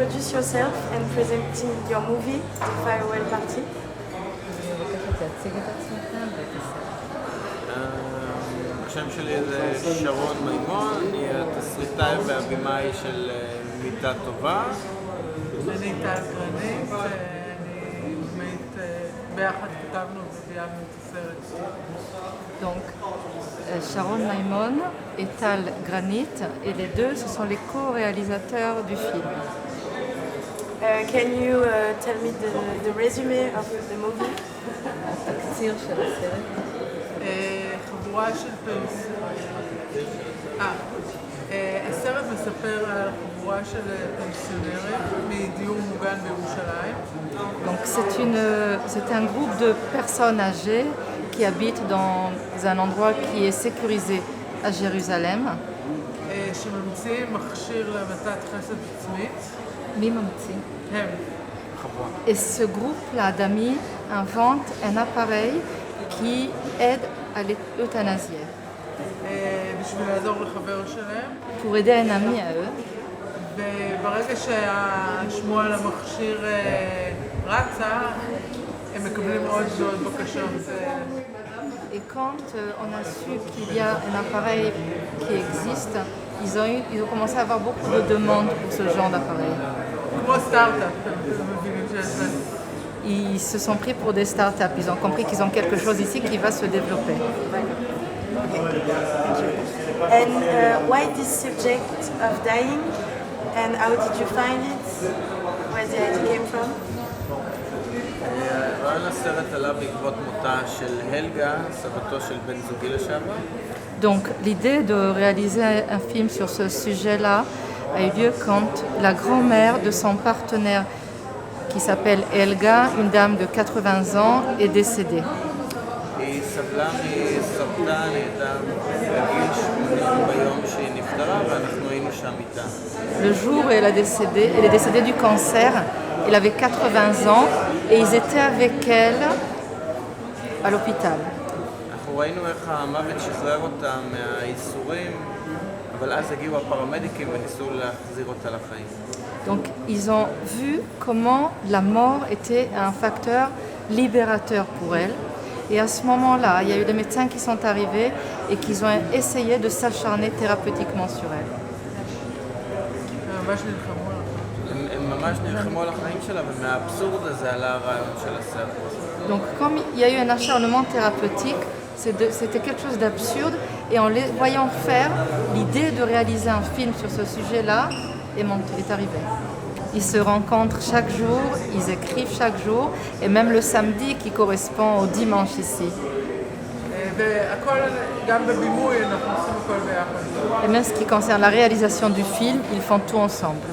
introduce yourself and presenting your movie, The Farewell Party? אני מבקשת להציג את עצמכם ותסיים. השם שלי זה שרון מימון, אני התסריטאי והבימאי של מיטה טובה. אני טל גרנית, אני באמת ביחד כתבנו וביימנו את הסרט. Donc, Sharon Maimon et Tal Granit, et les deux, ce sont les co-réalisateurs du film. Can you tell me the resume of the movie? התקציר של הסרט. חבורה של הסרט מספר על חבורה של פנסיונרים מדיור מוגן בירושלים. Donc c'est un groupe de personnes âgées qui habitent dans un endroit qui est sécurisé à Jérusalem. שממציאים מכשיר להמתת חסד עצמית. מי ממציא? הם. Et ce groupe-là d'amis invente un appareil qui aide à l'euthanasier. בשביל לעזור לחבר שלהם. Pour aider un ami à eux. וברגע שהשמועה על המכשיר רצה, הם מקבלים עוד ועוד בקשות. Et quand on a su qu'il y a un appareil qui existe, ils ont commencé à avoir beaucoup de demandes pour ce genre d'appareil. כמו סטארט-אפ, הם מבינים שיש להם. Ils se sont pris pour des startups. Ils ont compris qu'ils ont quelque chose ici qui va se développer. And why this subject of dying? And how did you find it? Where the idea came from? רעיון הסרט עלה בעקבות מותה של הלגה, סבתו של בן זוגי לשעבר. Donc l'idée de réaliser un film sur ce sujet-là a eu lieu quand la grand-mère de son partenaire, qui s'appelle Helga, une dame de 80 ans, est décédée. היא סבלה מסרטן, היא הייתה בגיל 80 ביום שהיא נפטרה ואנחנו היינו שם איתה. Le jour où elle est décédée du cancer, elle avait 80 ans et ils étaient avec elle à l'hôpital. אנחנו ראינו איך המוות שחרר אותה מהייסורים, אבל אז הגיעו הפרמדיקים וניסו להחזיר אותה לחיים. Donc ils ont vu comment la mort était un facteur libérateur pour elle. Et à ce moment-là, il y a eu des médecins qui sont arrivés et qui ont essayé de s'acharner thérapeutiquement sur elle. הם ממש נלחמו על החיים שלה, ומהאבסורד הזה עלה הרעיון של הסרט. Donc comme il y a eu un acharnement thérapeutique, c'était quelque chose d'absurde. Et en les voyant faire, l'idée de réaliser un film sur ce sujet-là est arrivée. Ils se rencontrent chaque jour, ils écrivent chaque jour, et même le samedi qui correspond au dimanche ici. Et même ce qui concerne la réalisation du film, ils font tout ensemble.